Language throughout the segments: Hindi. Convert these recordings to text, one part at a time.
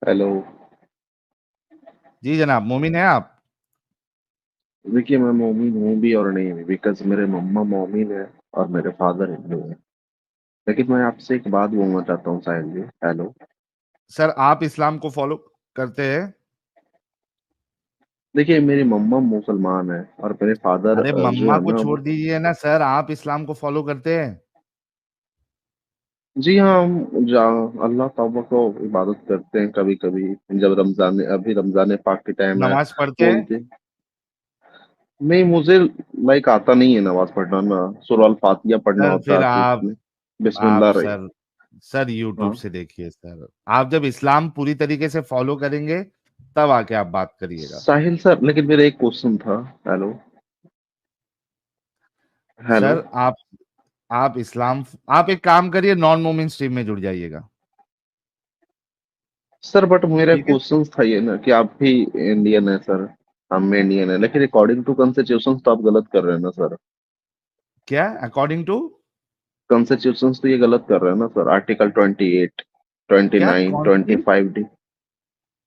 हेलो। जी जनाब, मोमिन है आप? देखिए, मैं मोमिन हूँ भी और नहीं भी, बिकॉज मेरे मम्मा मोमिन है और मेरे फादर हिंदू है। लेकिन मैं आपसे एक बात बोलना चाहता हूँ साहिल जी। हेलो। सर, आप इस्लाम को फॉलो करते हैं? देखिए, मेरी मम्मा मुसलमान है और मेरे फादर अरे जो मम्मा है को ना छोड़ वो। दीजिए ना सर, आप इस्लाम को फॉलो करते हैं? जी हाँ, हम अल्लाह ताला को इबादत करते हैं कभी कभी। जब अभी रमजान पाक के टाइम है नमाज पढ़ते तो उस हैं? दिन। नहीं, मुझे लाइक आता नहीं है नमाज पढ़ना ना। सूरह अल फातिहा पढ़ना सर होता फिर है तो आप उसमें आप बिस्मिल्लाह रही। सर सर यूट्यूब हाँ से देखिए सर। आप जब इस्लाम पूरी तरीके से फॉलो करेंगे तब आके आप बात करिएगा। साहिल सर, लेकिन मेरा एक क्वेश्चन था। हेलो। हेलो। सर आप इस्लाम आप एक काम करिए, नॉन मोमिन स्ट्रीम में जुड़ जाइएगा। सर बट मेरा ठीक है। क्वेश्चन था ये ना कि आप भी इंडियन है सर। हम भी इंडियन है, लेकिन अकॉर्डिंग टू कॉन्स्टिट्यूशन तो आप गलत कर रहे हैं ना सर। क्या अकॉर्डिंग टू? कॉन्स्टिट्यूशन तो ये गलत कर रहे हैं ना सर। आर्टिकल 28, ट्वेंटी क्या नाइन कौन ट्वेंटी सी? फाइव डी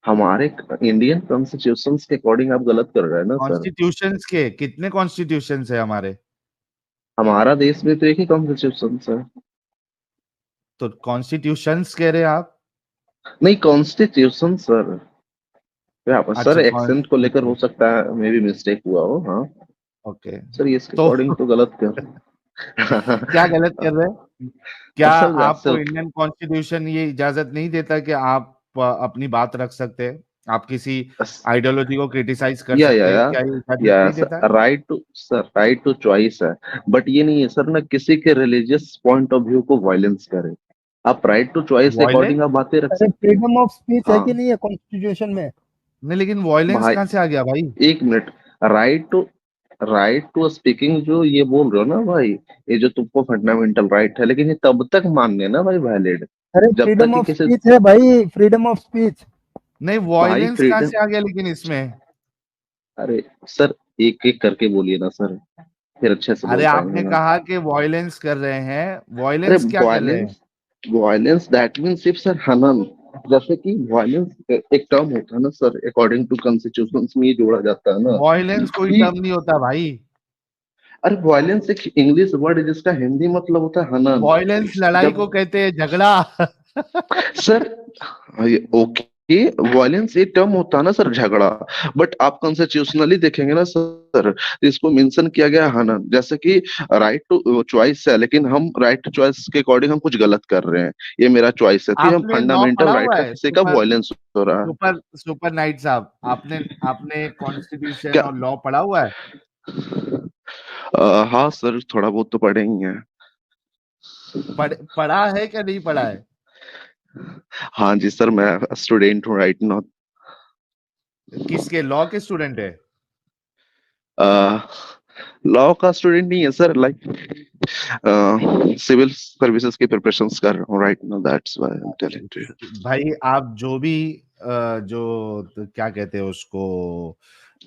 हमारे इंडियन कॉन्स्टिट्यूशन के अकॉर्डिंग आप गलत कर रहे हैं ना सर। कॉन्स्टिट्यूशंस के कितने कॉन्स्टिट्यूशंस है हमारे? हमारा देश में तो एक ही कॉन्स्टिट्यूशन है। तो कॉन्स्टिट्यूशंस कह रहे हैं आप? नहीं, कॉन्स्टिट्यूशन सर। आप सर अच्छा कौन एक्सेंट को लेकर ओके। हो सकता है मे भी मिस्टेक हुआ हो। हाँ ओके। सर, ये इसके तो अकॉर्डिंग तो गलत कर क्या गलत कर रहे हैं? क्या सर वैसे आपको इंडियन कॉन्स्टिट्यूशन ये इजाजत नहीं देता कि आप अपनी बात रख सकते हैं, आप किसी आइडियोलॉजी को क्रिटिसाइज कर या सकते हैं? या क्या ये इजाजत या नहीं देता? सर, राइट टू चॉइस है। बट ये नहीं है सर ना किसी के रिलीजियस पॉइंट ऑफ व्यू को वायलेंस करे। आप राइट टू चॉइस के वॉयलेंस? अकॉर्डिंग आप बातें रख अरे सकते हैं। फ्रीडम ऑफ स्पीच है हाँ कि नहीं है कॉन्स्टिट्यूशन में? नहीं, लेकिन वॉयलेंस भाई, कहाँ से आ गया भाई? एक minute. Right to right to speaking जो ये बोल रहे हो ना भाई, ये जो तुमको फंडामेंटल राइट है, लेकिन ये तब तक मान्य है ना भाई, वैलिड अरे जब तक फ्रीडम कि ऑफ किसी। स्पीच है भाई, फ्रीडम ऑफ स्पीच। नहीं, भाई वॉयलेंस कहाँ फ्रीडम। से आ गया लेकिन इसमें? अरे सर, एक एक करके बोलिए ना सर, फिर अच्छे से अरे बोल पाएंगे आपने ना। कहा कि वॉयलेंस कर रहे हैं, अरे वॉयलेंस क्या कर रहे हैं? Violence that means if sir हनन। जैसे कि वायलेंस एक टर्म होता है ना सर, अकॉर्डिंग टू कॉन्स्टिट्यूशन में ये जोड़ा जाता है ना वॉयलेंस कोई कि। टर्म नहीं होता भाई। अरे वायलेंस एक इंग्लिश वर्ड है जिसका हिंदी मतलब होता है हनन। वॉयलेंस लड़ाई जब को कहते हैं, झगड़ा। सर, ओके, वायलेंस एक टर्म होता है ना सर, झगड़ा। बट आप कॉन्स्टिट्यूशनली देखेंगे ना सर, इसको मेंशन किया गया है हनन। जैसे कि राइट टू चॉइस है, लेकिन हम राइट टू चॉइस के अकॉर्डिंग हम कुछ गलत कर रहे हैं। ये मेरा चॉइस है, तो ये हम आपने लॉ फंडामेंटल पढ़ा राइट हुआ का है? किसी का वायलेंस हो रहा है। सुपर सुपर नाइट साहब, आपने आपने कॉन्स्टिट्यूशन क्या? और लॉ पढ़ा हुआ है? हाँ सर, थोड़ा बहुत तो पढ़े ही हैं। पढ़ा है क्या नहीं पढ़ा है? हाँ जी सर, मैं स्टूडेंट हूँ राइट नाउ। किसके लॉ के स्टूडेंट है? लॉ का स्टूडेंट नहीं है सर, लाइक सिविल सर्विसेज की प्रिपरेशंस कर रहा हूँ right now, that's why I am telling to you. भाई आप जो भी जो तो क्या कहते हैं उसको,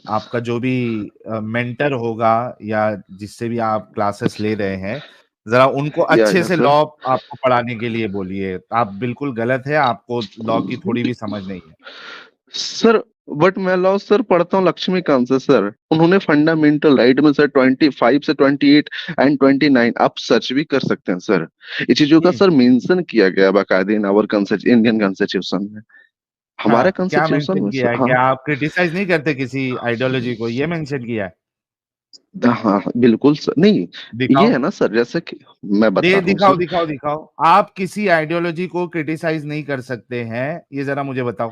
आपका जो भी मेंटर होगा या जिससे भी आप क्लासेस ले रहे हैं, जरा उनको अच्छे या से सर। लॉ आपको पढ़ाने के लिए बोलिए। आप बिल्कुल गलत है, आपको लॉ की थोड़ी भी समझ नहीं है। सर बट मैं लॉ सर पढ़ता हूँ लक्ष्मीकांत से सर। उन्होंने फंडामेंटल राइट में सर 25 से 28 एंड 29 आप सर्च भी कर सकते हैं सर। ये चीजों का जी। सर मेंशन किया गया है बाकायदे इन आवर इंडियन कॉन्स्टिट्यूशन में। हाँ, हमारे क्या कॉन्स्टिट्यूशन मेंशन में किया सर, है? हाँ। क्या आप क्रिटिसाइज नहीं करते किसी आइडियोलॉजी को, ये मेंशन किया है? हाँ हाँ, बिल्कुल सर, नहीं। ये दिखाओ। है ना सर, जैसे कि मैं दे बता रहा हूँ दिखाओ सर। दिखाओ दिखाओ। आप किसी आइडियोलॉजी को क्रिटिसाइज नहीं कर सकते हैं, ये जरा मुझे बताओ।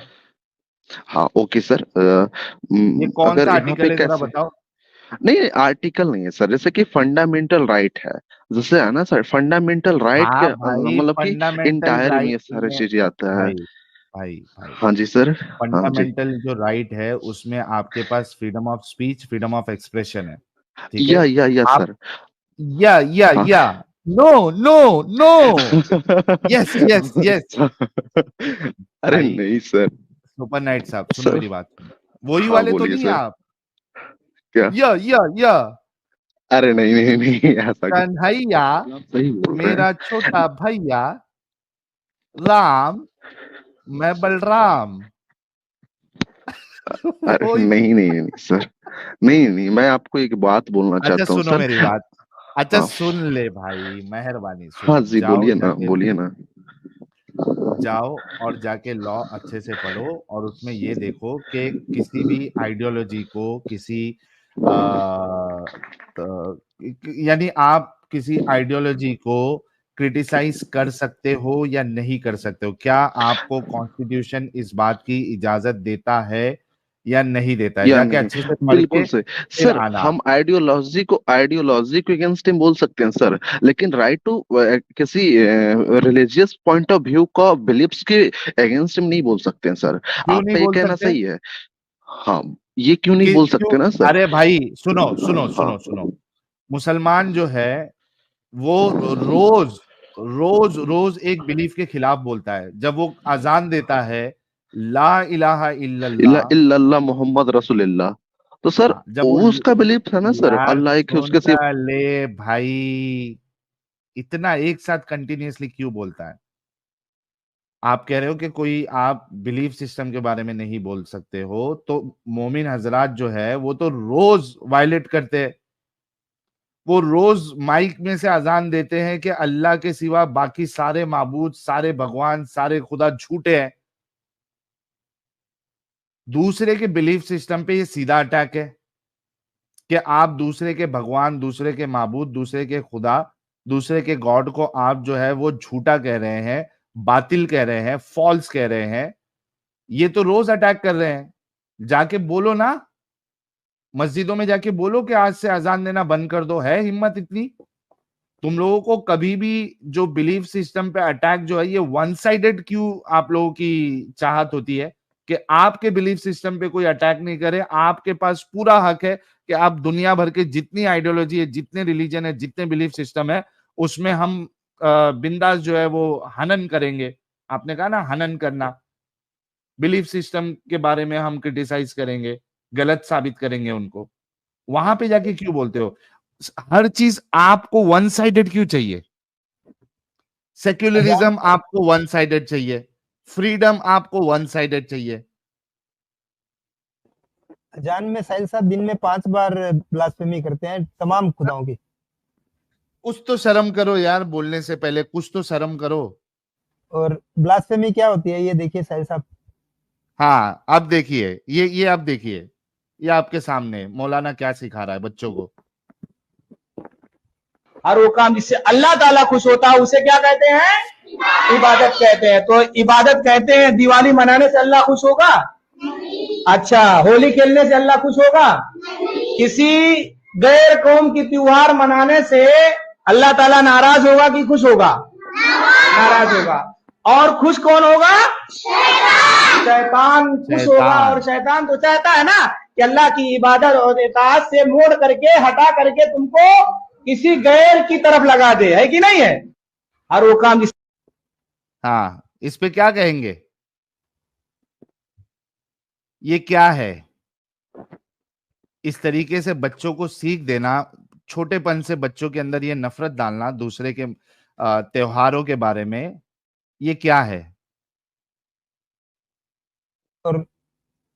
हाँ ओके सर। ये कौन अगर सा यहाँ पे आर्टिकल है, जरा कैसे। बताओ। नहीं, आर्टिकल नहीं है सर, जैसे कि फंडामेंटल राइट है। जैसे है ना सर, फंडामेंटल राइट के हाँ भाई, मतलब कि फंडामेंटल इंटायर में राइट ये सारी में चीजें आता है। भाई भाई भाई हाँ जी सर। हाँ जी। फंडामेंटल जो राइट है उसमें आपके पास freedom of speech, freedom of expression है। ठीक है। या आप सर। हाँ। या no no no, yes yes yes. अरे भाई नहीं सर। सुपर नाइट साहब, सुनो सर, मेरी बात सुनो। वही हाँ वाले तो बोलिए नहीं है सर। आप? क्या? या अरे नहीं नहीं नहीं, ऐसा कुछ कन्हैया, नहीं, आप सही बोल रहे मेरा हैं। छोटा भैया राम, मैं बलराम। अरे वही। नहीं नहीं नहीं सर, नहीं नहीं, मैं आपको एक बात बोलना अच्छा चाहता हूँ सुनो सर। मेरी बात। अच्छा हाँ सुन ले भाई, मेहरबानी हाँ सुन, जी, जाओ बोलिए ना, जाके, बोलिए ना। जाओ और जाके लॉ अच्छे से पढ़ो और उसमें ये देखो कि किसी भी आइडियोलॉजी को, किसी आ, यानी आप किसी आइडियोलॉजी को क्रिटिसाइज कर सकते हो या नहीं कर सकते हो। क्या आपको कॉन्स्टिट्यूशन इस बात की इजाजत देता है या नहीं देता है? या जाके नहीं, अच्छे से पढ़ बिल्कुल के सही। फिर सर आना। हम आइडियोलॉजी को अगेंस्ट हम बोल सकते हैं सर, लेकिन राइट टू किसी रिलीजियस पॉइंट ऑफ व्यू का बिलीफ्स के अगेंस्ट हम नहीं बोल सकते हैं सर। क्यों नहीं आपका ये बोल कहना सकते? सही है। हाँ, ये क्यों नहीं बोल क्यों? सकते ना सर। अरे भाई सुनो सुनो हाँ सुनो सुनो, मुसलमान जो है वो रोज रोज रोज एक बिलीफ के खिलाफ बोलता है। जब वो अजान देता है, ला इलाहा इल्ला इल्लल्लाह, इल्लल्लाह मोहम्मद रसूलुल्लाह, तो सर हाँ, जब वो वो उसका बिलीफ है ना सर, यार अल्लाह एक है, सुन उसके सिवा। ले भाई, इतना एक साथ कंटिन्यूअसली क्यों बोलता है? आप कह रहे हो कि कोई आप बिलीफ सिस्टम के बारे में नहीं बोल सकते हो, तो मोमिन हजरात जो है वो तो रोज वायलेट करते हैं। वो रोज माइक में से अजान देते हैं कि अल्लाह के सिवा बाकी सारे माबूद, सारे भगवान, सारे खुदा झूठे हैं। दूसरे के बिलीफ सिस्टम पे ये सीधा अटैक है कि आप दूसरे के भगवान, दूसरे के माबूद, दूसरे के खुदा, दूसरे के गॉड को आप जो है वो झूठा कह रहे हैं, बातिल कह रहे हैं, फॉल्स कह रहे हैं। ये तो रोज अटैक कर रहे हैं। जाके बोलो ना, मस्जिदों में जाके बोलो कि आज से अजान देना बंद कर दो। है हिम्मत इतनी? तुम लोगों को कभी भी जो बिलीफ सिस्टम पे अटैक जो है, ये वन साइडेड क्यों आप लोगों की चाहत होती है कि आपके बिलीफ सिस्टम पे कोई अटैक नहीं करे? आपके पास पूरा हक है कि आप दुनिया भर के जितनी आइडियोलॉजी है, जितने रिलीजन है, जितने बिलीफ सिस्टम है, उसमें हम बिंदास जो है वो हनन करेंगे। आपने कहा ना हनन करना, बिलीफ सिस्टम के बारे में हम क्रिटिसाइज करेंगे, गलत साबित करेंगे उनको। वहां पे जाके क्यों बोलते हो? हर चीज आपको वन साइडेड क्यों चाहिए? अजान सेक्युलरिज्म आपको वन साइडेड चाहिए, फ्रीडम आपको वन साइडेड चाहिए। अजान में साहिल साहब दिन में 5 बार ब्लास्फेमी करते हैं तमाम खुदाओं की। कुछ तो शर्म करो यार, बोलने से पहले कुछ तो शर्म करो। और ब्लास्फेमी क्या होती है ये देखिए साहिल साहब। हाँ अब देखिए, ये अब देखिए, ये आपके सामने मौलाना क्या सिखा रहा है बच्चों को। हर वो काम जिससे अल्लाह ताला खुश होता है उसे क्या कहते हैं? इबादत कहते हैं। तो इबादत कहते हैं दिवाली मनाने से अल्लाह खुश होगा? अच्छा, होली खेलने से अल्लाह खुश होगा? किसी गैर कौम की त्योहार मनाने से अल्लाह ताला नाराज होगा कि खुश होगा? नाराज होगा। और खुश कौन होगा? शैतान खुश होगा। और शैतान। शैतान तो चाहता है ना कि अल्लाह की इबादत और इताअत से मोड़ करके, हटा करके तुमको किसी गैर की तरफ लगा दे, है कि नहीं है? हर वो काम हाँ, इस पे क्या कहेंगे? ये क्या है? इस तरीके से बच्चों को सीख देना, छोटेपन से बच्चों के अंदर ये नफरत डालना दूसरे के त्योहारों के बारे में, ये क्या है? और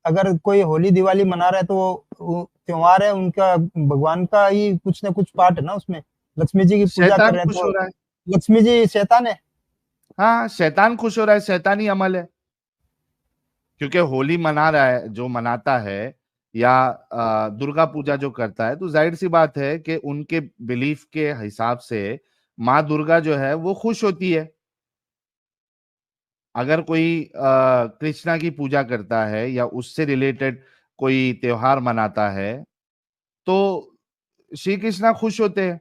अगर कोई होली दिवाली मना रहा है तो वो त्योहार है उनका, भगवान का ही कुछ ना कुछ पार्ट है ना उसमें। लक्ष्मी जी की पूजा कर शैतान रहे हैं खुश हो तो रहा है। लक्ष्मी जी शैतान है। हाँ, शैतान खुश हो रहा है, शैतानी अमल है। क्योंकि होली मना रहा है, जो मनाता है, या दुर्गा पूजा जो करता है, तो जाहिर सी बात है कि उनके बिलीफ के हिसाब से माँ दुर्गा जो है वो खुश होती है। अगर कोई कृष्णा की पूजा करता है या उससे रिलेटेड कोई त्योहार मनाता है, तो श्री कृष्णा खुश होते हैं।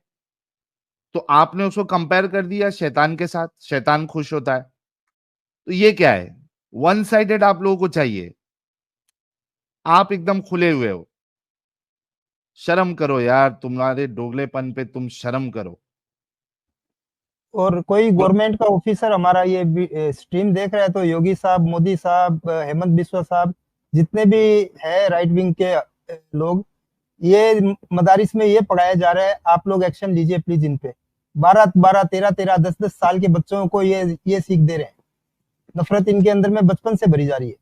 तो आपने उसको कंपेयर कर दिया शैतान के साथ, शैतान खुश होता है। तो ये क्या है? वन साइडेड आप लोगों को चाहिए। आप एकदम खुले हुए हो। शर्म करो यार, तुम्हारे दोगलेपन पे तुम शर्म करो। और कोई और गवर्नमेंट का ऑफिसर हमारा ये स्ट्रीम देख रहा है तो योगी साहब, मोदी साहब, हेमंत बिस्वा साहब, जितने भी है राइट विंग के लोग, ये मदारिस में ये पढ़ाया जा रहा है, आप लोग एक्शन लीजिए प्लीज इन पे। 12 12 13 13 10 10 साल के बच्चों को ये सीख दे रहे हैं। नफरत इनके अंदर में बचपन से भरी जा रही है।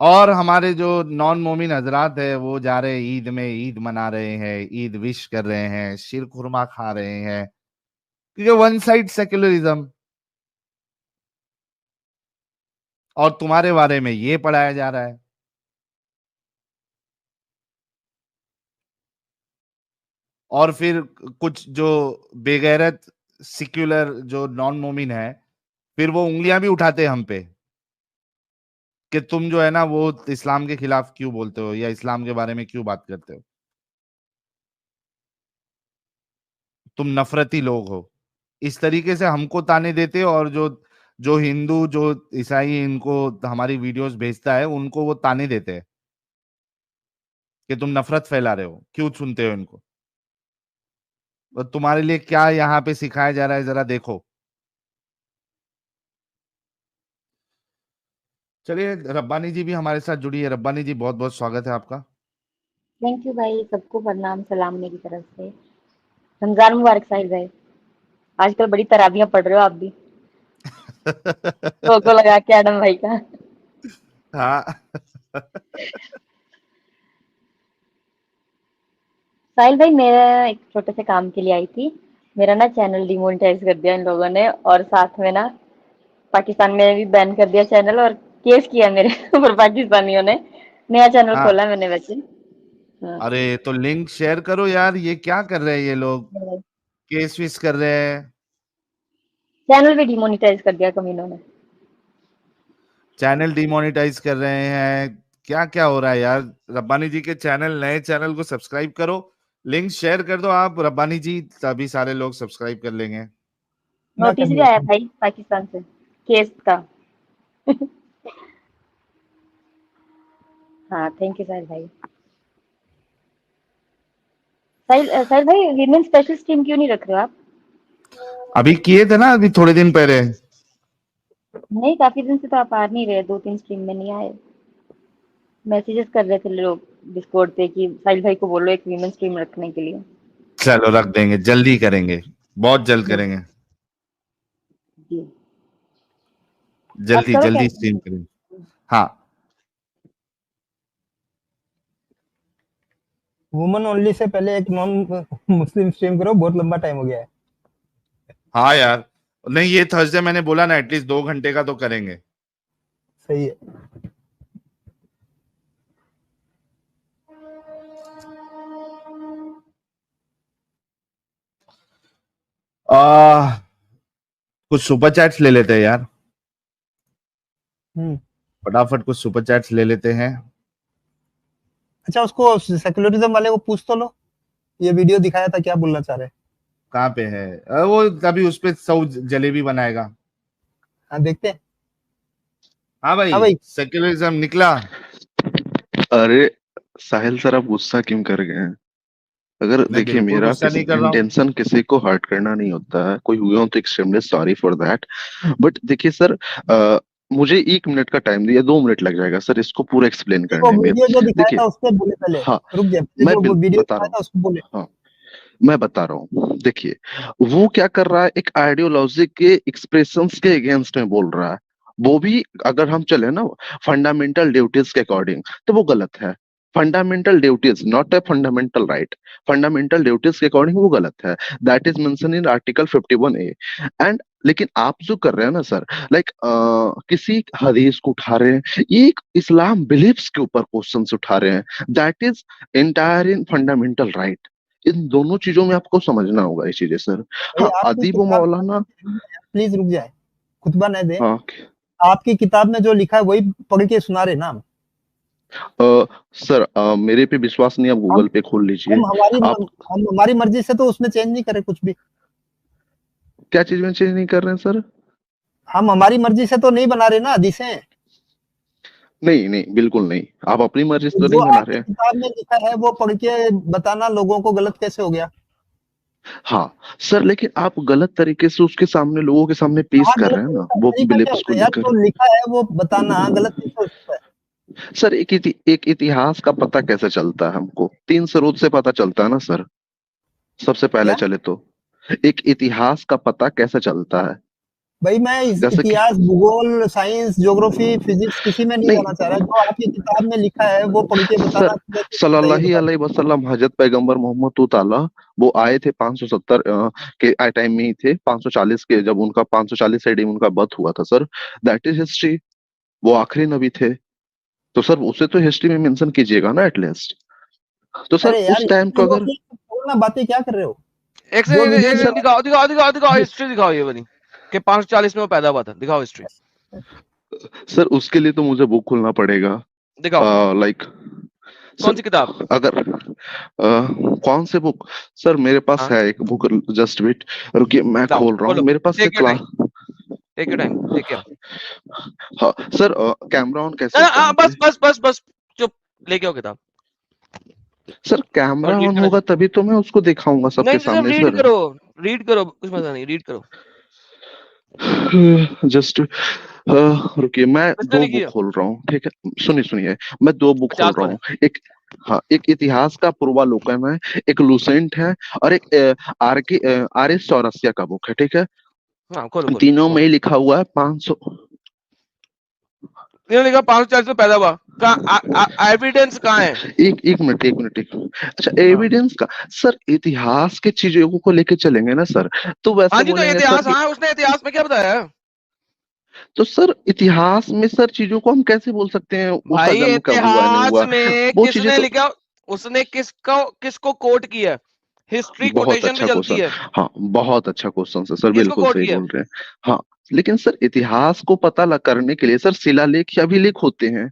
और हमारे जो नॉन मोमिन हजरात है वो जा रहे हैं ईद में, ईद मना रहे हैं, ईद विश कर रहे हैं, शीर खुरमा खा रहे हैं, क्योंकि वन साइड सेक्युलरिज्म। और तुम्हारे बारे में ये पढ़ाया जा रहा है। और फिर कुछ जो बेगैरत सिक्युलर जो नॉन मोमिन है, फिर वो उंगलियां भी उठाते हैं हम पे कि तुम जो है ना वो इस्लाम के खिलाफ क्यों बोलते हो या इस्लाम के बारे में क्यों बात करते हो, तुम नफरती लोग हो। इस तरीके से हमको ताने देते हो, और जो जो हिंदू जो ईसाई इनको हमारी वीडियोस भेजता है उनको वो ताने देते हैं कि तुम नफरत फैला रहे हो, क्यों सुनते हो इनको। तो तुम्हारे लिए क्या यहाँ पे सिखाया जा रहा है जरा देखो। चलिए, रब्बानी जी भी हमारे साथ जुड़ी है। रब्बानी जी, बहुत बहुत स्वागत है आपका। थैंक यू भाई, सबको प्रणाम सलाम मेरी तरफ से। रमजान मुबारक साहिल भाई। आजकल बड़ी तराबियां पढ़ रहे हो आप भी, लोगो लगा के आडम भाई का। हाँ। साहिल भाई, मैं एक छोटे से काम के लिए आई थी। मेरा ना चैनल डिमोनेटाइज कर दिया इन लोगों ने, और साथ में ना पाकिस्तान में भी बैन कर दिया चैनल, और केस किया मेरे ऊपर पाकिस्तानियों ने। नया चैनल हाँ, खोला मैंने वैसे। हाँ। अरे तो लिंक शेयर करो यार, ये क्या कर रहे हैं ये लोग, केस विस कर रहे हैं। चैनल भी डिमोनेटाइज कर दिया कमीनों ने। चैनल डिमोनेटाइज कर रहे हैं, क्या क्या हो रहा है यार। रब्बानी जी के चैनल, नए चैनल को सब्सक्राइब करो, लिंक शेयर कर दो आप रब्बानी जी, तभी सारे लोग सब्सक्राइब कर लेंगे। मैं कर नोटिस भी दिया आया था। भाई पाकिस्तान से केस का। हाँ, थैंक यू साहिल भाई। साहिल भाई, वीमेन स्पेशल टीम क्यों नहीं रख रहे हो आप? अभी किए थे ना, अभी थोड़े दिन पहले। नहीं, काफी दिन से तो आप आ नहीं रहे, 2-3 स्ट्रीम में नहीं आए। मैसेजेस कर रहे थे लोग डिस्कॉर्ड पे कि साहिल भाई को बोलो एक वीमेन स्ट्रीम रखने के लिए। चलो रख देंगे, जल्दी करेंगे, बहुत जल्द करेंगे, जी। आप जल्दी करो क्या? जल्दी स्ट्रीम करेंगे। हाँ वुमन ओनली से पहले एक नॉन मुस्लिम स्ट्रीम करो, बहुत लंबा टाइम हो गया है। हाँ यार, नहीं ये थर्सडे मैंने बोला ना, एटलीस्ट 2 घंटे का तो करेंगे। सही है। कुछ सुपर चैट्स ले लेते हैं यार, हम्म। फटाफट कुछ सुपर चैट्स ले लेते हैं। अच्छा, उसको सेक्युलरिज्म वाले को पूछ तो लो, ये वीडियो दिखाया था, क्या बोलना चाह रहे हैं। कहाँ पे है? वो तभी उस पे सौ जलेबी बनाएगा। हाँ, देखते हैं। हाँ भाई, हाँ भाई। सेक्युलरिज्म निकला। अरे साहिल सर, आप गुस्सा क्यों कर गए हैं? अगर मैं देखिए, बिल्कुल मेरा गुस्सा नहीं कर रहा हूँ। इंटेंशन किसी को हर्ट करना नहीं होता है, कोई हुए हो तो extremely sorry for that. But देखिए सर, मुझे 1 मिनट का टाइम दिया, 2 मिनट लग जाएगा सर इसको पूरा एक्सप्लेन देखो, करने में। वीडियो जो दिखाया देखिए, था उस पर बोले पहले। हाँ, रुक जा, पहले मैं जो वीडियो बता रहा दिखाया था हूँ। उसको बोले। हाँ, मैं बता रहा हूँ। देखिए, वो क्या कर रहा है, एक आइडियोलॉजी के एक्सप्रेशंस के अगेंस्ट में बोल रहा है। वो भी अगर हम चले ना फंडामेंटल ड्यूटीज के अकॉर्डिंग, तो वो गलत है। Fundamental duties not a fundamental right. Fundamental duties के अकॉर्डिंग वो गलत है। That is mention in article 51A। And लेकिन आप जो कर रहे हैं ना सर, लाइक किसी हदीस को उठा रहे हैं, ये एक इस्लाम बिलीफ्स के ऊपर क्वेश्चन उठा रहे हैं। That is entire in fundamental right. इन दोनों चीजों में आपको समझना होगा ये चीजें सर। भाई, हाँ, आपकी अदीब किताब, मौलाना। प्लीज रुक जाए, खुतबा न दे। हाँ, आपकी किताब में जो लिखा है वही पढ़ के सुना रहे ना हम। सर, मेरे पे विश्वास नहीं, आप हम गूगल पे खोल लीजिए। हम हमारी आप हम हमारी मर्जी से तो उसमें चेंज नहीं करे कुछ भी। क्या चीज में चेंज नहीं कर रहे हैं सर? हम हमारी मर्जी से तो नहीं बना रहे ना हदीसें। नहीं नहीं, बिल्कुल नहीं, आप अपनी मर्जी से तो जो नहीं बना रहे आपकी हैं। किताब में लिखा है वो पढ़ के बताना लोगों को गलत कैसे हो गया। हाँ सर, लेकिन आप गलत तरीके से उसके सामने, लोगों के सामने पेश हाँ, कर गलत रहे हैं ना, तरीका वो तरीका क्या बिलीफ्स को होता है यार, लेकर। जो लिखा है वो बताना गलत कैसे हो सकता है। सर, एक इतिहास का पता कैसे चलता है? हमको 3 स्रोत से पता चलता है ना सर। सबसे पहले क्या? चले तो एक इतिहास का पता कैसे चलता है? भाई मैं जैसे कि इतिहास, भूगोल, साइंस, ज्योग्राफी, फिजिक्स किसी में नहीं नहीं जाना चाह रहा। जो आपकी किताब में लिखा है वो पढ़ के बताना, सर, कैसे सही है सल्लल्लाहु बता। अलैहि वसल्लम हजरत पैगंबर मोहम्मद ताला वो आए थे 570 के टाइम में ही थे, 540 के जब उनका 540 एडी में उनका बर्थ हुआ था सर। That is history. वो आखिरी नबी थे, तो सर उसे तो हिस्ट्री में मेंशन कीजिएगा ना एटलीस्ट। तो सर अरे यार, उस टाइम को अगर बोलना, बातें क्या कर रहे हो? एक जो सेकंड, वीडियो एक में सेकंड, दिखाओ दिखाओ दिखाओ दिखाओ हिस्ट्री दिखाओ ये वाली कि 540 में वो पैदा हुआ था, दिखाओ हिस्ट्री सर उसके लिए तो मुझे बुक खोलना पड़ेगा। दिखाओ। लाइक कौन सी किताब? अगर कौन से बुक सर, मेरे पास हाँ है एक बुक, जस्ट वेट, रुकिए मैं बताओ, खोल रहा बोलो, हूँ, मेरे पास से take your class. Time, take your time, take your. हाँ सर, कैमरा ऑन कैसे होता है बस बस बस बस, चुप, लेके आओ किताब सर? और कैमरा रीड ऑन करना। होगा तभी तो मैं उसको दिखाऊंगा सबके नहीं, सिर्फ सामने रीड सर। करो, रीड करो, कुछ मजा नहीं, रीड करो। जस्ट रुकिए, मैं किसने दो लिखी बुक है? खोल रहा हूँ, ठीक है? सुनिए सुनिए, मैं दो बुक खोल 50 रहा पर है। हूँ। एक, हाँ, एक इतिहास का पूर्वालोकन है, एक लुसेंट है, और एक आर एस चौरसिया का बुक है, ठीक है? हाँ खोलो खोलो तीनों में खोलो। ही लिखा हुआ है 500। इन्होंने लिखा 540 में पैदा हुआ, कहाँ एविडेंस कहाँ है? एक मिनट एक मिनट एक मिनट। अच्छा, हाँ एविडेंस का सर, इतिहास के चीजों को लेके चलेंगे ना सर, तो हाँ वैसे जी, तो बोलेंगे सर इतिहास, कि, हाँ उसने इतिहास में क्या बताया है? तो सर इतिहास में सर चीजों को हम कैसे बोल सकते हैं उसका भाई जन्म कब हुआ नहीं इतिहास हुआ? में वो चीजें किसने तो लिखा, उसने किसको कोट किया है? हिस्ट्री बहुत कोटेशन भी अच्छा चलती क्वेश्चन। है, हाँ, बहुत अच्छा क्वेश्चन है सर, किसको बिल्कुल कोट सही किया है? बोल रहे हैं। हाँ, लेकिन सर इतिहास को पता करने के लिए सर शिलालेख या अभिलेख होते हैं,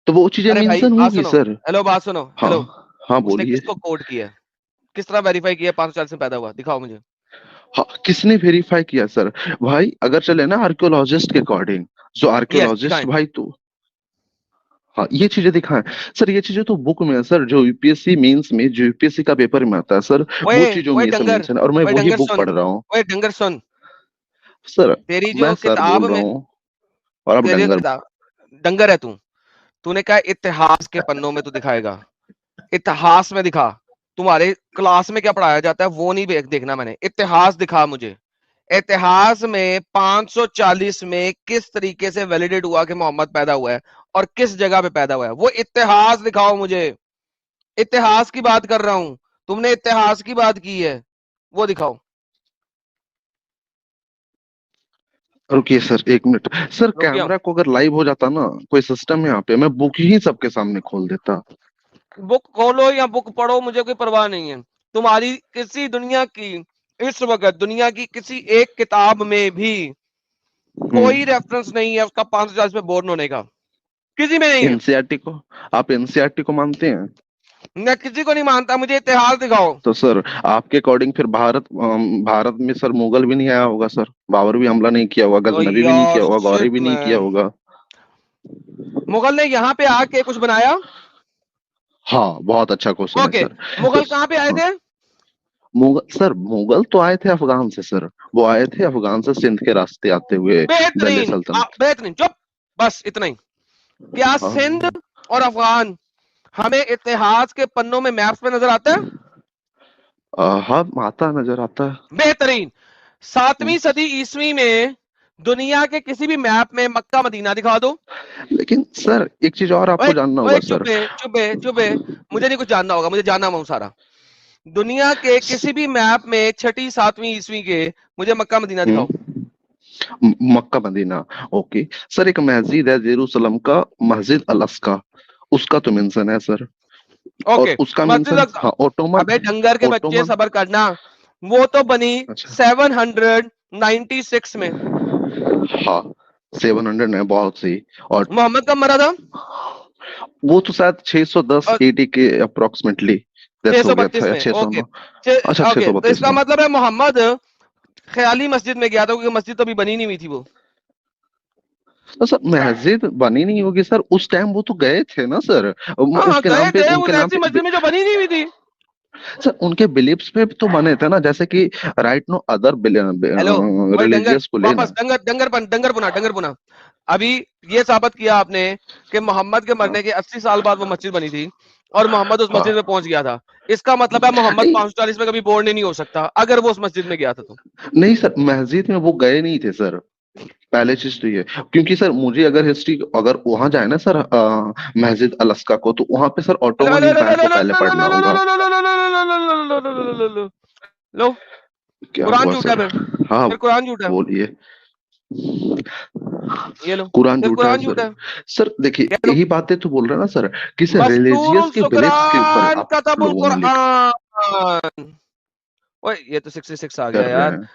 तो वो चीजें अरे भाई मेंशन बात होगी सुनो, सर। हेलो बात सुनो, हाँ हेलो, हाँ, उसने बोलिए। किसको कोट किया है? किस तरह वेरीफाई किया 540 में पैदा हुआ, दिखाओ मुझे। हाँ, किसने वेरीफाई किया सर? भाई अगर चले ना आर्कियोलॉजिस्ट के अकॉर्डिंग, जो यस आर्कियोलॉजिस्ट दिखाएं। भाई, तो हाँ ये चीजें दिखाएं सर। ये चीजें तो बुक में है सर, जो यूपीएससी मेंस में, जो यूपीएससी का पेपर में आता है सर, वो ओए चीजों में ओए ये सब डंगर, मेंशन है, और मैं ओए वही डंगर बुक सुन, पढ़ रहा हूँ ओए डंगर सुन, सर। तेरी मैं जो सर किताब बोल रहा में, हूँ, और आप तेरी डंगर। किताब, डंगर है तू, तूने कहा इतिहास के पन्नों में तू दिखाएगा, इतिहास में दिखा। तुम्हारे क्लास में क्या पढ़ाया जाता है वो नहीं देखना मैंने, इतिहास दिखा मुझे। इतिहास में 540 में किस तरीके से वैलिडेट हुआ कि मोहम्मद पैदा हुआ है और किस जगह पे पैदा हुआ है, वो इतिहास दिखाओ मुझे। इतिहास की बात कर रहा हूं, तुमने इतिहास की बात की है, वो दिखाओ। रुकिए सर एक मिनट सर, रुक गया, कैमरा को अगर लाइव हो जाता ना कोई सिस्टम यहाँ पे, मैं बुक ही सबके सामने खोल देता। बुक खोलो या बुक पढ़ो, मुझे कोई परवाह नहीं है। तुम्हारी किसी दुनिया की, इस वक्त दुनिया की किसी एक किताब में भी कोई रेफरेंस नहीं है उसका 540 में बोर्न होने का, किसी में नहीं है। एनसीईआरटी को, आप एनसीईआरटी को मानते हैं? मैं किसी को नहीं मानता, मुझे इतिहास दिखाओ। तो सर आपके अकॉर्डिंग फिर भारत में सर मुगल भी नहीं आया होगा सर, बाबर भी हमला नहीं किया होगा, ओ गजनबी भी नहीं यार किया होगा, गौरी शिट भी नहीं किया मैन, होगा। मुगल ने यहाँ पे आके कुछ बनाया? हाँ, बहुत अच्छा क्वेश्चन है ओके, सर। तो मुगल कहाँ पे आए हाँ, थे? मुगल तो आए थे अफगान से सर, वो आए थे अफगान से सिंध के रास्ते आते हुए दिल्ली बेहतरीन, सल्तनत। बेहतरीन, चुप, बस इतना ही। क्या हाँ सिंध और अफगान हमें इतिहास के पन्नों में मैप्स पे नजर आता है? हाँ, आता नजर आता है। बेहतरीन। 7वीं सदी ईस्वी में दुनिया के किसी भी मैप में मक्का मदीना दिखा दो। लेकिन सर एक चीज और ओए आपको जानना ओए होगा चुप सर। है, चुप है, चुप है, मुझे नहीं कुछ जानना होगा, मुझे जानना हूं सारा। दुनिया के किसी भी मैप में 6वीं 7वीं ईस्वी के मुझे मक्का मदीना दिखाओ। Mecca Medina, okay sir. एक मस्जिद है जेरूसलम का, मस्जिद अल अक्सा, उसका तो मेंशन है सर। और ओके, उसका मस्जिद मेंशन, अक्सा। हाँ, ओटोमन, अबे डंगर के बच्चे ओटोमन। सबर करना, वो तो बनी अच्छा, 796 में। हाँ 700 है, बहुत सही। और मोहम्मद कब मरा था? वो तो शायद 610 और एडी के अप्रोक्सीमेटली डेथ हो गया 632 था, या में, 609। ओके। अच्छा, ओके, तो 632 इसका में। मतलब है मोहम्मद ख्याली मस्जिद में गया था, क्योंकि मस्जिद तो अभी बनी नहीं हुई थी वो। तो सर मस्जिद बनी नहीं होगी सर, उस टाइम वो तो गए थे ना सर, हाँ उसके गए नाम पे, थे, वो उनके नाम ऐसी पे मस्जिद में जो बनी नहीं हुई थी। सर, उनके बिलीफ्स पे तो बने थे ना, जैसे कि राइट नो अदर हेलो, वही डंगर, रिलीजियस को वापस लेना। डंगर पुना। अभी ये साबित किया आपने कि मोहम्मद के हाँ मरने के 80 साल बाद वो मस्जिद बनी थी और मोहम्मद उस हाँ, मस्जिद में पहुंच गया था। इसका मतलब है मोहम्मद नहीं 540 में कभी बोर्न ही नहीं हो सकता अगर वो उस मस्जिद में गया था तो। नहीं सर, मस्जिद में वो गए नहीं थे सर, पहले चीज तो ये, क्योंकि सर मुझे अगर हिस्ट्री, अगर वहां जाए ना सर मस्जिद अलस्का को, तो वहां पे सर ऑटोमन एम्पायर को पहले पढ़ना होगा। लो, क्या कुरान हुआ झूठा है सर? फिर हाँ कुरान झूठा है, बोलिए। ये लो कुरान फिर झूठा है कुरान सर? झूठा है, सर देखिए ये लो। यही बातें तो बोल रहे हैं ना सर, किसी रिलीजियस मस्तूरुल के बिलीफ्स के ऊपर शुक्रान आप कतबुल लोगों ने लिख कुरान। ओए ये तो 66 आ गया कर रहे यार। हैं।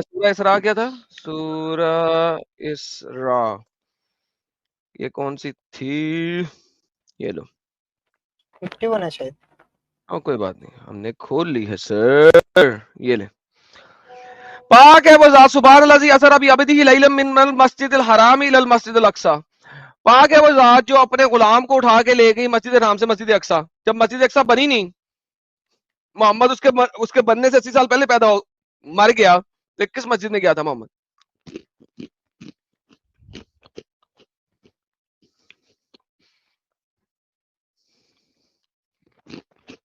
सूरह इसरा क्या था? सूरह इसरा, ये कौन सी थी? ये लो। 51 है शायद। कोई बात नहीं, हमने खोल ली है सर। ये ले, पाक है वो ज़ात सुभान लज़ी असरा बिअब्दिही लैलन मिनल मस्जिदिल हराम इलल मस्जिदिल अक्सा। पाक है वो ज़ात जो अपने गुलाम को उठा के ले गई मस्जिद हराम से मस्जिद अक्सा। जब मस्जिद अक्सा बनी नहीं, मोहम्मद उसके बनने से 80 साल पहले मर गया, तो किस मस्जिद में गया था मोहम्मद?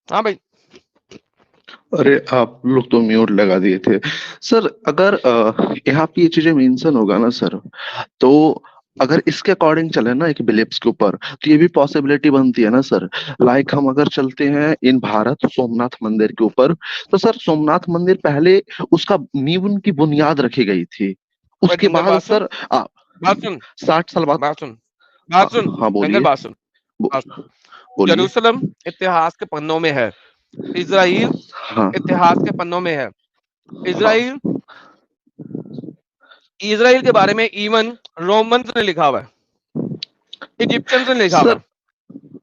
हाँ भाई, अरे आप लोग तो म्यूट लगा दिए थे सर। अगर यहाँ पे ये चीजें मेंशन होगा ना सर, तो अगर इसके अकॉर्डिंग चले ना एक बिलीफ्स के ऊपर, तो ये भी पॉसिबिलिटी बनती है ना सर। लाइक हम अगर चलते हैं इन भारत सोमनाथ मंदिर के ऊपर, तो सर सोमनाथ मंदिर पहले उसका नींव उनकी बुनियाद रखी गई थी, उसके जंगल बाद बात सुन, सर बात सुन, 60 साल बाद। बात सुन, बात सुन, हाँ जंगल बोलिए। बात सुन, बो- बात सुन। बोलिए। यरूशलेम इतिहास के पन्नों में है, इजराइल हाँ इतिहास के पन्नों में है। हाँ इजराइल के बारे में इवन रोमन्स ने लिखा हुआ है, इजिप्शियंस ने लिखा हुआ है। सर।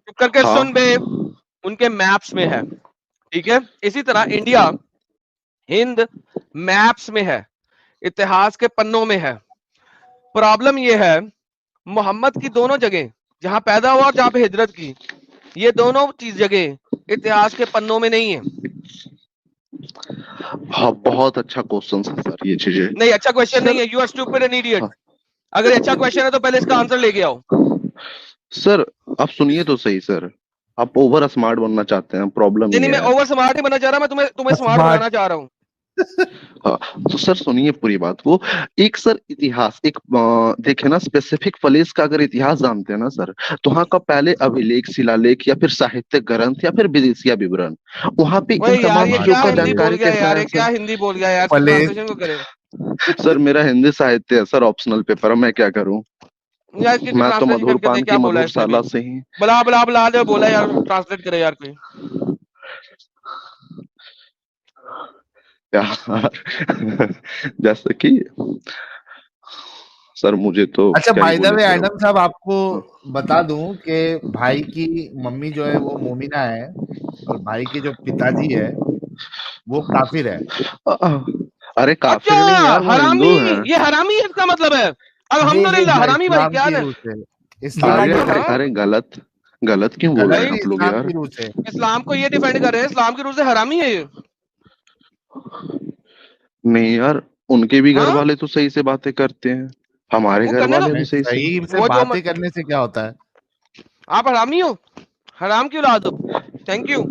चुप करके सुन बे, हाँ उनके मैप्स में है, ठीक है। इसी तरह इंडिया, हिंद मैप्स में है, इतिहास के पन्नों में है। प्रॉब्लम ये है, मोहम्मद की दोनों जगह, जहां पैदा हुआ और जहां पे हिजरत की, ये दोनों चीज जगह इतिहास के पन्नों में नहीं है। हाँ बहुत अच्छा क्वेश्चन है सर ये चीजें। नहीं, अच्छा क्वेश्चन नहीं सर है, you are stupid and idiot. हाँ, अगर अच्छा क्वेश्चन है तो पहले इसका आंसर लेके आओ। सर आप सुनिए तो सही सर, आप ओवर स्मार्ट बनना चाहते हैं, प्रॉब्लम नहीं, ये मैं है। ओवर स्मार्ट नहीं बनना चाह रहा, मैं तुम्हें स्मार्ट स्मार्ट। बनाना चाह रहा हूँ। हाँ तो सर सुनिए पूरी बात को। एक सर इतिहास, एक देखे ना स्पेसिफिक प्लेस का अगर इतिहास जानते हैं ना सर, तो वहाँ का पहले अभिलेख, शिलालेख या फिर साहित्यिक ग्रंथ या फिर विदेशिया विवरण, वहाँ पे ओए इन यार, तमाम ये चीजों क्या का हिंदी बोल जानकारी गया कैसे यार, आया ये क्या सर? हिंदी बोल गया यार, इसकी प्लेस। ट्रांसलेशन को करे सर मेरा हिंदी साहित्य है सर, ऑप्शनल पेपर है, मैं क्या करूँ? यार, इसकी मैं तो ट्रांसलेशन मधुर करके दे, पान की क्या बोला है इसने मधुरशाला भी? से ही। बला बला बला दे, बोला यार, ट्रांसलेट करे यार कोई। यार जैसे कि सर मुझे तो अच्छा, क्या ही बाय द बोले वे सर अब। एडम साहब, आपको बता दूं कि भाई की मम्मी जो है वो मोमिना है, और भाई के जो पिताजी है वो काफिर है। अरे अच्छा, काफिर नहीं यार, वो हरामी, हिंदू है। ये हरामी है इसका मतलब है। जी जी अल्हम्दुलिल्लाह, हाँ, हरामी भाई इस्लाम क्या की है? रूह से। इस्लाम अरे की इस्लाम रूह अरे से। अरे गलत, गलत क्यों बोल रहे गलत हैं भाई, नहीं, आप लोग इस्लाम यार? की रूह से। इस्लाम को ये डिफेंड कर रहे हैं, इस्लाम की रूह से हरामी है ये। नहीं यार, उनके भी घर हाँ, वाले तो सही से बातें करते हैं, हमारे वो घर करने दो, वाले भी नहीं, सही से। सही से वो जो बातें करने से क्या होता है? आप हरामी हो, हराम की औलाद हो। Thank you.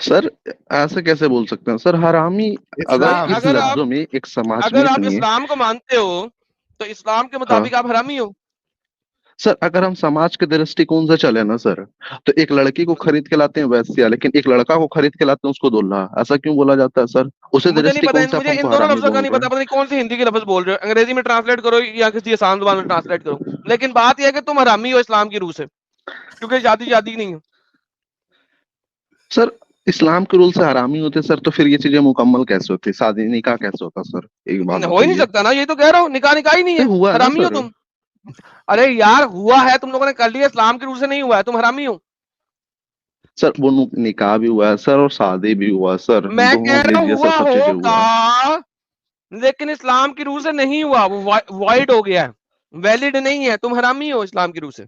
सर ऐसे कैसे बोल सकते हैं सर, हरामी? अगर भाई, इस्लाम इस इस्लाम। लफ्जों में एक समाज में अगर आप सुनिए। इस्लाम को मानते हो तो इस्लाम के हाँ मुताबिक आप हरामी हो। सर, अगर हम समाज के दृष्टिकोण से चले ना सर, तो एक लड़की को खरीद के लाते हैं वैश्या, लेकिन एक लड़का को खरीद के लाते हैं उसको दूल्हा, ऐसा क्यों बोला जाता है सर? उसी मुझे नहीं पता, दृष्टिकोण से आप मुझे इन हमको दोनों हरामी लफ्जों का बोल नहीं रहे पता, हैं। पता नहीं कौन सी हिंदी के लफ्ज बोल रहे हो, अंग्रेजी में ट्रांसलेट करो या किसी आसान जुबान में ट्रांसलेट करो। लेकिन बात यह है कि तुम हरामी हो इस्लाम की रूह से, क्योंकि शादी शादी नहीं है। सर इस्लाम के रूल से हरामी होते सर, तो फिर ये चीजें मुकम्मल कैसे होती, शादी निकाह कैसे होता सर? एक बात हो ही नहीं बताइए। सकता ना, ये तो कह रहा हूँ, निकाह निकाह ही नहीं नहीं है, हुआ है ना हरामी हो सर। तुम। अरे यार, हुआ है, तुम लोगों ने कर लिया, इस्लाम की रूह से नहीं हुआ है, तुम हरामी हो। सर वो निकाह भी हुआ है सर, और शादी भी हुआ है सर, मैं कह दोनों रहा हूँ रिलीजियस हुआ सब चीजें हुआ है। होगा, लेकिन इस्लाम की रूह से नहीं हुआ, वो वाइड हो गया है, वैलिड नहीं है, तुम हरामी हो इस्लाम की रूह से।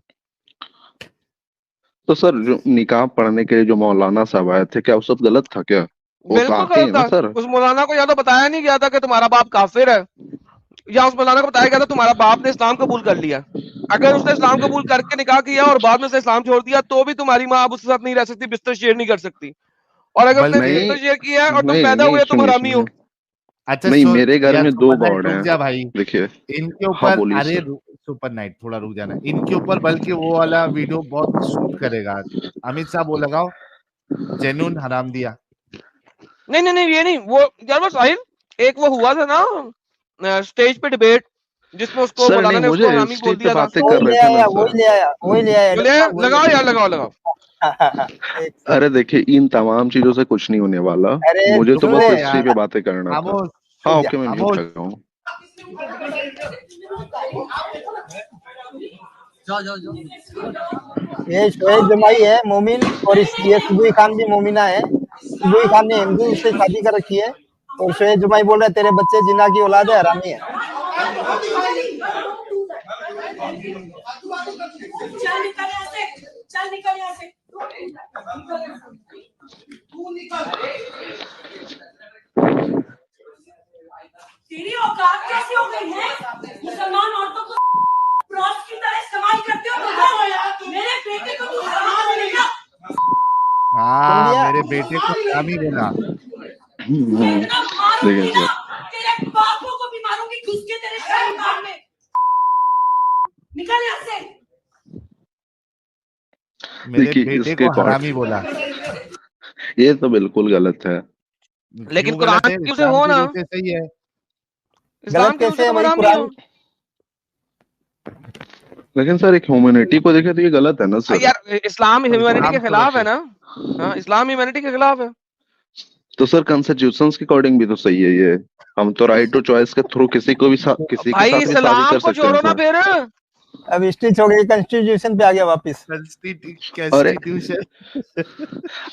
तो सर जो निकाह पढ़ने के लिए जो मौलाना साहब आए थे, क्या वो सब गलत था क्या? वो तो बिल्कुल आते ही गलत है ना था। सर। उस मौलाना को या तो बताया नहीं गया था कि तुम्हारा बाप काफिर है, या उस मौलाना को बताया गया था तुम्हारा बाप ने इस्लाम कबूल कर लिया। अगर उसने इस्लाम कबूल करके निकाह किया और बाद में उसने इस्लाम छोड़ दिया, तो भी तुम्हारी माँ अब उसके साथ नहीं रह सकती, बिस्तर शेयर नहीं कर सकती। और अगर उसने बल्कि नहीं बिस्तर शेयर किया है और तुम नहीं पैदा नहीं, हुए, तुम सुनिए हरामी सुनिए। हो। अच्छा नहीं, सो मेरे घर यार में 2 सुपर नाइट गॉड रुक हैं। जा भाई, देखिए इनके हाँ, ऊपर बोलिए अरे सर। सुपर नाइट थोड़ा रुक जाना, इनके ऊपर बल्कि वो वाला वीडियो बहुत सूट करेगा। अमित साहब वो लगाओ, जेन्युइन हराम दिया। नहीं नहीं नहीं, ये नहीं, वो यार वो साहिल, एक वो हुआ था ना स्टेज पे डिबेट, जिसमें उसको सर मौलाना नहीं, ने उसको मुझे हरामी बोल स्टेज पे दिया था। बातें वही कर ले रहे थे ना आया, सर। वही ले आया, वही ले आया बोले डॉक्टर साहब, वही लगाओ ले यार, लगाओ लगाओ। आया। एक अरे देखिए, इन तमाम चीजों से कुछ नहीं होने वाला। अरे मुझे तो सुन बस ले हिस्ट्री यार, पे बातें करना था। खामोश हाँ रुक जा। ओके, मैं म्यूट खामोश। कर रहा हूँ। ये शोएब जमाई है मोमिन, और ये सुबुई खान भी मोमिना है। सुबुई खान ने हिंदू से शादी कर रखी है, और शोएब जमाई बोल रहा है तेरे बच्चे जिन्ना की औलाद है, हरामी है। तेरी औकात कैसी हो गई है? मुसलमान औरतों को क्रॉस की तरह इस्तेमाल करते हो। मेरे बेटे को तू हराम बोलेगा? सुन हाँ, लिया? मेरे बेटे को हरामी बोला। इतना मारूंगी देखिए ना, सर, तेरे बापों को भी मारूंगी घुस के तेरे शरीर में। निकल यहाँ से। मेरे देखिए बेटे इसके को हरामी बोला। ये तो बिल्कुल गलत है। लेकिन क्यों गलत कुरान है? की से इस्लाम हो की ना, रूह से सही है। इस्लाम गलत के रूप से कैसे है? तुम वही हरामी हो। कुरान। लेकिन सर एक ह्यूमैनिटी को देखे तो ये गलत है ना सर। यार इस्लाम ह्यूमैनिटी के इस्लाम तो खिलाफ है वैसे ना। हाँ, इस्लाम ह्यूमैनिटी के खिलाफ है। तो सर कॉन्स्टिट्यूशन के अकॉर्डिंग भी तो सही है ये। हम तो राइट टू चॉइस के थ्रू किसी के भाई साथ भी शादी इस्लाम कर को सकते हैं छोड़ो ना सर। फिर। अब हिस्ट्री छोड़ के कॉन्स्टिट्यूशन पे आ गया वापस। अरे कॉन्स्टिट्यूशन।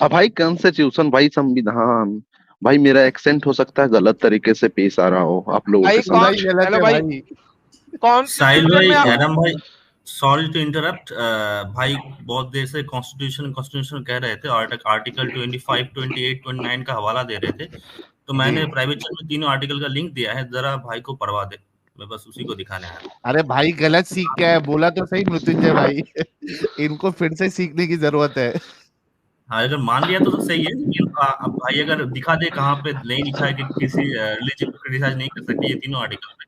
अब भाई कॉन्स्टिट्यूशन, भाई संविधान, भाई मेरा एक्सेंट हो सकता है गलत तरीके से पेश आ रहा हो आप लोगों भाई के पूरा कौन, ही समझ। गलत हेलो है भाई, भाई। साहिल कॉन्स्टिट्यूशन भाई, में आप, एडम भाई, सॉरी टू इंटरप्ट भाई, बहुत देर से कॉन्स्टिट्यूशन कह रहे थे, आर्टिकल 25, 28, 29 का हवाला दे रहे थे, तो मैंने प्राइवेट चैट में तीनों आर्टिकल का लिंक दिया है, जरा भाई को पढ़वा दे, मैं बस उसी को दिखाने आया। अरे भाई गलत सीख क्या है, बोला तो सही मृत्युंजय भाई। इनको फिर से सीखने की जरूरत है। हाँ, अगर मान लिया तो सही है, लेकिन अब भाई अगर दिखा दे कहाँ पे नहीं लिखा है कि किसी रिलीजन को क्रिटिसाइज नहीं कर सकते ये तीनों आर्टिकल में,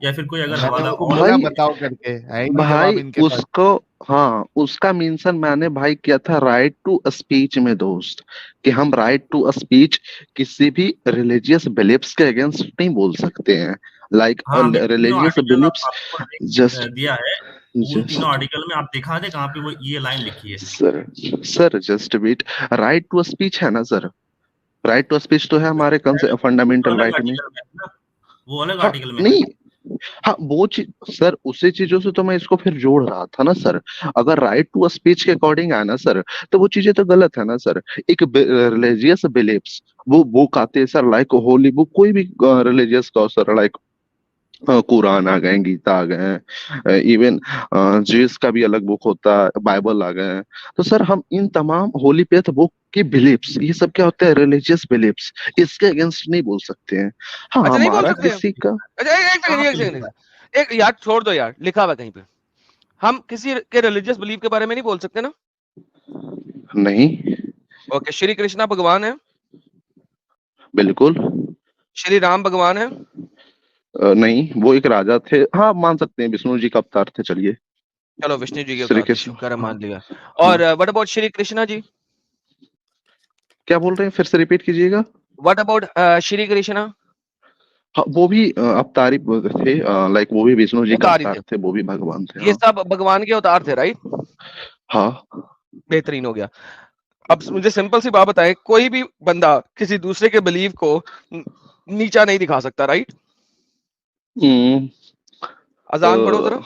या फिर कोई अगर मैंने हवाला उसको और बोला भाई बताओ करके, है ही नहीं भाई जवाब इनके पास। उसको, हाँ उसका मेंशन मैंने भाई किया था राइट टू स्पीच में दोस्त, कि हम राइट टू स्पीच किसी भी रिलीजियस बिलीफ्स के अगेंस्ट नहीं बोल सकते हैं। लाइक हाँ, अभी तीनों रिलीजियस आर्टिकल बिलीफ्स आपको जस्ट दिया है, उन तीनों जस्ट आर्टिकल में आप दिखा दे कहाँ पे वो ये लाइन लिखी है। Sir, sir just wait. Right to speech है ना सर, राइट टू स्पीच तो है हमारे वो तो फंडामेंटल अलग राइट में। आर्टिकल में है ना, वो अलग हाँ आर्टिकल में है। नहीं, हाँ वो चीज सर, उसी चीजों से तो मैं इसको फिर जोड़ रहा था ना सर। अगर राइट टू स्पीच के अकॉर्डिंग है ना सर, तो वो चीजें तो गलत है ना सर। एक रिलीजियस बिलीव्स, वो बुक आते हैं सर, लाइक होली बुक, कोई भी रिलीजियस का सर, लाइक कुरान आ गए, गीता आ गए, इवन जीसस का भी अलग बुक होता है, बाइबल आ गए हैं। तो सर हम इन तमाम होली फेथ बुक की बिलीफ्स, ये सब क्या होते हैं, रिलीजियस बिलीफ्स, इसके अगेंस्ट नहीं बोल सकते हैं। हाँ अच्छा नहीं बोल हमारा सकते। किसी का, अच्छा एक सेकंड, एक सेकंड, एक यार छोड़ दो यार, लिखा हुआ है कहीं पे, हम किसी के रिलीजियस बिलीफ के बारे में नहीं बोल सकते ना। नहीं ओके, श्री कृष्णा भगवान है, बिल्कुल श्री राम भगवान है, नहीं, वो एक राजा थे, हाँ मान सकते हैं, विष्णु जी का अवतार थे, चलिए चलो विष्णु जी के श्री अवतार थे, कृष्ण। शुक्र है मान लिया। और व्हाट अबाउट श्री कृष्णा जी, क्या बोल रहे हैं, फिर से रिपीट कीजिएगा। व्हाट अबाउट श्री कृष्णा, हाँ वो भी अवतारी थे, लाइक वो भी विष्णु जी का अवतार ही अवतार थे, वो भी भगवान थे, ये हाँ। सब भगवान के अवतार थे, राइट। हाँ बेहतरीन हो गया। अब मुझे सिंपल सी बात बताएं, कोई भी बंदा किसी दूसरे के बिलीव को नीचा नहीं दिखा सकता, राइट। हम्म, अजान पढ़ो जरा,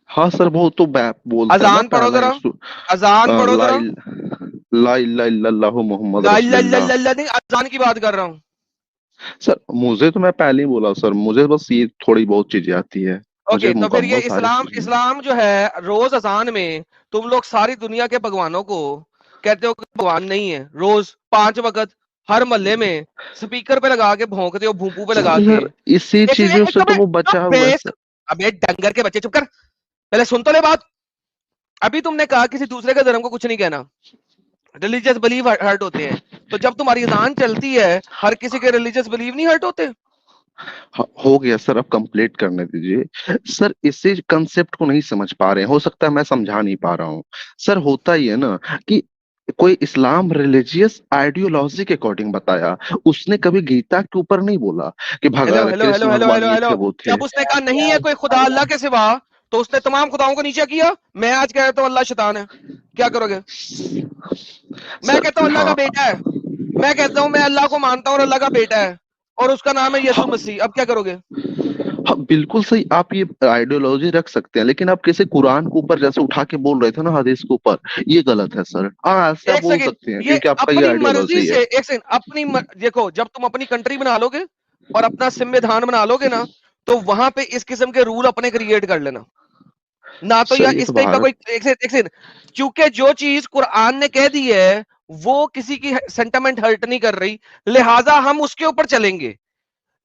हाँ सर वो तो बोलते हैं ना अजान पढ़ो पहला जरा, अजान पढ़ो जरा। ला इलाहा इल्लल्लाहु मोहम्मद ला इलाहा रसूलुल्लाह। इल्लल्लाह नहीं, अजान की बात कर रहा हूँ। सर मुझे तो मैं पहले ही बोला सर, मुझे बस ये थोड़ी बहुत चीजें आती है, मुझे ओके, तो फिर ये मुकम्मल सारी इस्लाम, चीजें। इस्लाम जो है रोज अजान में तुम लोग सारी दुनिया के भगवानों को कहते हो कि भगवान नहीं है, रोज 5 वक्त हर मोहल्ले में स्पीकर पे लगा के भौंकते हो, भूपू पे लगा के। सर इसी चीजों से तो वो बचा हुआ है सर। अबे डंगर के बच्चे चुप कर, पहले सुन तो ले बात। अभी तुमने कहा किसी दूसरे के धर्म को कुछ नहीं कहना, रिलीजियस बिलीव हर्ट होते हैं। तो जब तुम्हारी अजान चलती है, हर किसी के रिलीजियस बिलीव नहीं हर्ट होते? हो गया सर, अब कंप्लीट करने दीजिए सर। इसी कंसेप्ट को नहीं समझ पा रहे हैं, हो सकता है मैं समझा नहीं पा रहा हूँ सर। होता ही है ना कि कोई इस्लाम रिलीजियस आइडियोलॉजी के अकॉर्डिंग बताया, उसने कभी गीता के ऊपर नहीं बोला कि hello hello Krishna hello hello भगवान हेलो ये थे हेलो वो थे। जब उसने कहा नहीं है कोई खुदा अल्लाह के सिवा, तो उसने तमाम खुदाओं को नीचे किया। मैं आज कह रहा हूं अल्लाह शैतान है, क्या करोगे? मैं कहता हूं सर अल्लाह का हाँ बेटा है, मैं कहता हूं मैं अल्लाह को मानता हूं और अल्लाह का बेटा है, और उसका नाम है यीशु मसीह, अब क्या करोगे? हाँ, बिल्कुल सही। आप ये आइडियोलॉजी रख सकते हैं, लेकिन आप कैसे कुरान के ऊपर जैसे उठा के बोल रहे थे ना, हदीस के ऊपर, ये गलत है सर। हाँ, ऐसे आप एक बोल सेकंड, सकते हैं ये क्योंकि आपका ये अपनी मर्जी आइडियोलॉजी है। से, एक सेकंड, देखो, जब तुम अपनी कंट्री बना लोगे और अपना संविधान बना लोगे ना, तो वहां पे इस किस्म के रूल अपने क्रिएट कर लेना ना। तो सर यार ये इस तो टाइप का भारत, कोई एक सेकंड, क्योंकि जो चीज कुरान ने कह दी है वो किसी की सेंटिमेंट हर्ट नहीं कर रही, लिहाजा हम उसके ऊपर चलेंगे।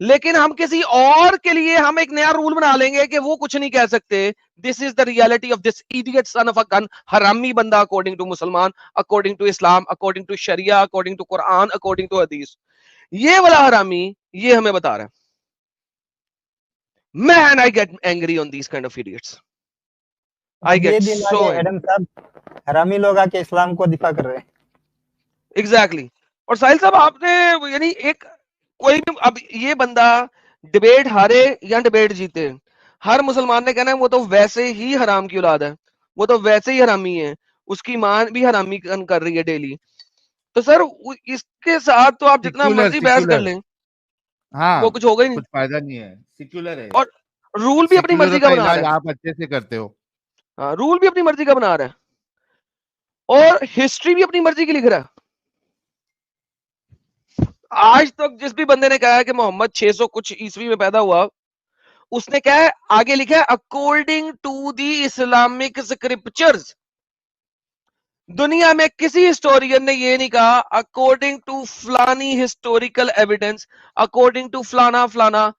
लेकिन हम किसी और के लिए हम एक नया रूल बना लेंगे कि वो कुछ नहीं कह सकते। This is the reality of this idiot son of a gun, हरामी बंदा, अकॉर्डिंग टू मुसलमान, according to Islam, according to Sharia, according to Quran, according to hadith. ये वाला हरामी ये हमें बता रहा है। Man I get angry on these kind of idiots, I अब ये गेट दिन आ सो गए एडम साहब, हरामी लोग आके इस्लाम को दिफा कर रहे हैं। एग्जैक्टली। और साहिल साहब आपने, यानी एक कोई भी, अब ये बंदा डिबेट हारे या डिबेट जीते, हर मुसलमान ने कहना है वो तो वैसे ही हराम की औलाद है, वो तो वैसे ही हरामी है, उसकी मां भी हरामी कर रही है डेली। तो सर इसके साथ तो आप जितना सिक्युलर मर्जी बहस कर सिक्युलर लें, वो हाँ, कुछ होगा ही नहीं। कुछ फायदा नहीं है, सिक्युलर है। और रूल भी अपनी सेक्युलर मर्जी का का बना इलाज रहा है। आप अच्छे से करते हो। हाँ, रूल भी अपनी मर्जी का बना रहा है और हिस्ट्री भी अपनी मर्जी की लिख रहा है। आज तक जिस भी बंदे ने कहा है कि मोहम्मद 600 कुछ ईस्वी में पैदा हुआ, उसने क्या है आगे लिखा है, according to the Islamic scriptures. दुनिया में किसी हिस्टोरियन ने ये नहीं कहा अकॉर्डिंग टू फलानी हिस्टोरिकल एविडेंस, अकॉर्डिंग टू फलाना फलाना।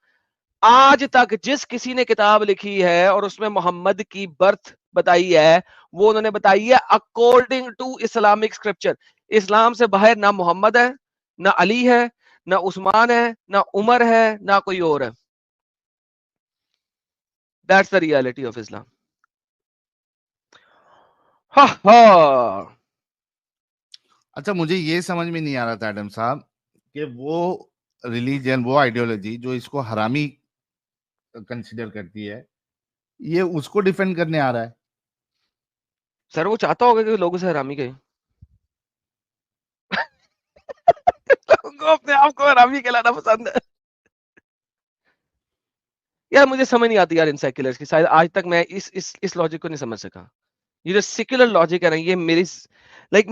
आज तक जिस किसी ने किताब लिखी है और उसमें मोहम्मद की बर्थ बताई है, वो उन्होंने बताई है अकॉर्डिंग टू इस्लामिक स्क्रिप्चर। इस्लाम से बाहर ना मोहम्मद है, ना अली है, ना उस्मान है, ना उमर है, ना कोई और है। That's the reality of Islam. हा हा। अच्छा, मुझे ये समझ में नहीं आ रहा था एडम साहब कि वो रिलीजन, वो आइडियोलॉजी जो इसको हरामी कंसिडर करती है, ये उसको डिफेंड करने आ रहा है। सर वो चाहता होगा कि लोग उसे हरामी कहें। लोगों को अपने आप को हरामी कहलाना पसंद है। यार मुझे समझ नहीं आती यार इन सेक्युलर्स की, शायद आज तक मैं इस लॉजिक को नहीं समझ सका। ये जो सेक्युलर लॉजिक है ना, ये मेरी लाइक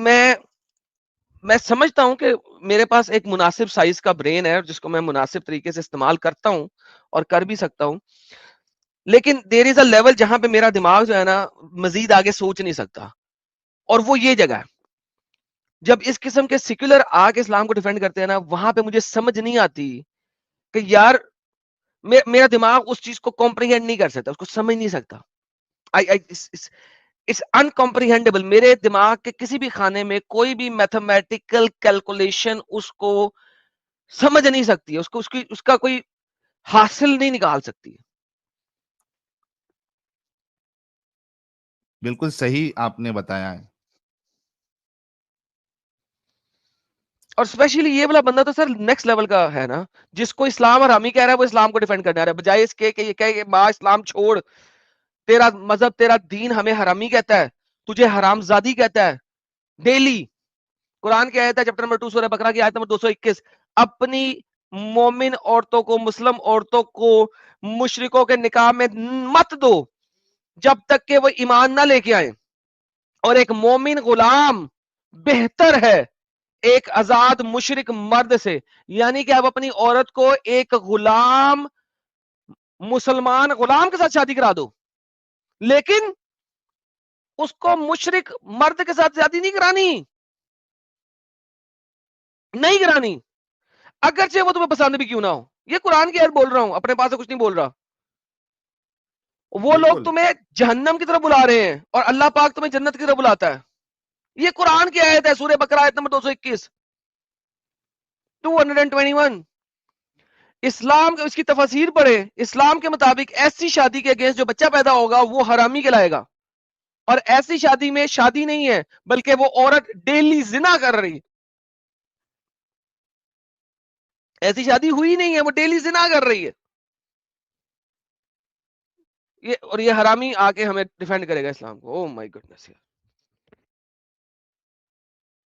मैं समझता हूं कि मेरे पास एक मुनासिब साइज का ब्रेन है जिसको मैं मुनासिब तरीके से इस्तेमाल करता हूं और कर भी सकता हूं, लेकिन देयर इज अ लेवल जहां पे मेरा दिमाग जो है ना मजीद आगे सोच नहीं सकता, और वो ये जगह है जब इस किस्म के सेक्युलर आके इस्लाम को डिफेंड करते हैं ना, वहां पे मुझे समझ नहीं आती कि यार मेरा दिमाग उस चीज को कॉम्प्रिहेंड नहीं कर सकता, उसको समझ नहीं सकता। आई आई इट्स अनकॉम्प्रिहेंडेबल। मेरे दिमाग के किसी भी खाने में कोई भी मैथमेटिकल कैलकुलेशन उसको समझ नहीं सकती है, उसको उसकी उसका कोई हासिल नहीं निकाल सकती है। बिल्कुल सही आपने बताया है। और स्पेशली ये वाला बंदा तो सर नेक्स्ट लेवल का है ना, जिसको इस्लाम हरामी कह रहा है, वो इस्लाम को डिफेंड करने आ रहा है, बजाय इसके कि ये कहे कि माँ इस्लाम छोड़, तेरा मजहब तेरा दीन हमें हरामी कहता है, तुझे हरामजादी कहता है डेली। कुरान की आयत है चैप्टर नंबर 2 सूरह बकरा की आयत नंबर 221, अपनी मोमिन औरतों को, मुस्लिम औरतों को मुशरिकों के निकाह में मत दो जब तक कि वो ईमान ना लेके आए, और एक मोमिन गुलाम बेहतर है एक आजाद मुशरिक मर्द से। यानी कि आप अपनी औरत को एक गुलाम मुसलमान गुलाम के साथ शादी करा दो, लेकिन उसको मुशरिक मर्द के साथ शादी नहीं करानी, नहीं करानी, अगरचे वो तुम्हें पसंद भी क्यों ना हो। ये कुरान की आयत बोल रहा हूं, अपने पास से कुछ नहीं बोल रहा। वो लोग बिल्कुल। तुम्हें जहन्नम की तरफ बुला रहे हैं और अल्लाह पाक तुम्हें जन्नत की तरफ बुलाता है। ये कुरान की आयत है, सूरह बकरा आयत नंबर 221, 221। इस्लाम इसकी तफसीर पढ़े। इस्लाम के मुताबिक ऐसी शादी के अगेंस्ट जो बच्चा पैदा होगा वो हरामी कहलाएगा, और ऐसी शादी में शादी नहीं है बल्कि वो औरत डेली जिना कर रही है। ऐसी शादी हुई नहीं है, वो डेली जिना कर रही है। ये और ये हरामी आके हमें डिफेंड करेगा इस्लाम को। ओह माय गुडनेस यार।